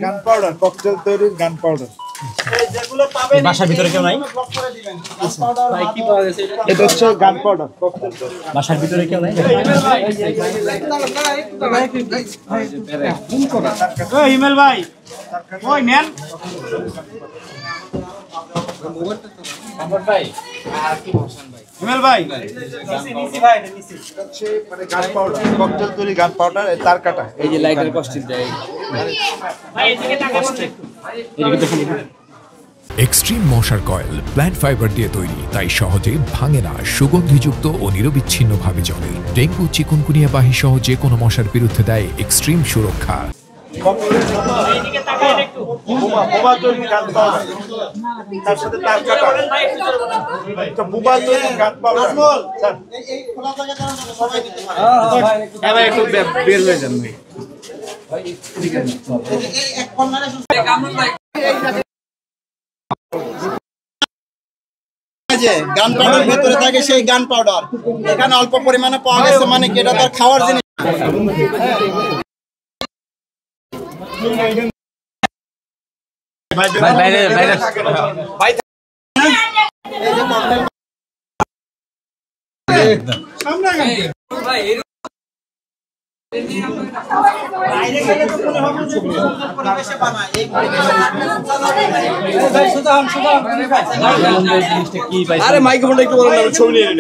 গান powder, cocktail তৈরির গান পাউডার। বাসার ভিতরে কেউ নাই? এটা হচ্ছে গান পাউডার। বাসার ভিতরে কেউ নাই? হিমেল ভাই ওই নেন হিমেল ভাই মানে গান পাউডার, ককটেল তৈরি গান পাউডার, তার কাটা। এই যে লাইটার কস্টিং দেয় এক্সট্রিম মশার কয়েল প্ল্যান্ট ফাইবার দিয়ে তৈরি, তাই সহজে ভাঙে না, সুগন্ধিযুক্ত ও নিরবিচ্ছিন্নভাবে জ্বলে। ডেঙ্গু, চিকুনগুনিয়া বাহি সহ যে কোনো মশার বিরুদ্ধে দেয় এক্সট্রিম সুরক্ষা। বোমা তৈরি গান পাউডার, তার সাথে তার কাটা। তো বোমা তৈরি গান পাউডার একটু বের হয়ে যান গান পাউডার ভিতরে থাকে সেই গান পাউডার এখানে অল্প পরিমাণে পাওয়া গেছে, মানে কি এটা তার খাওয়ার জিনিস। আরে মাইক্রোফোনটা একটু বলেন, ছবি নিয়ে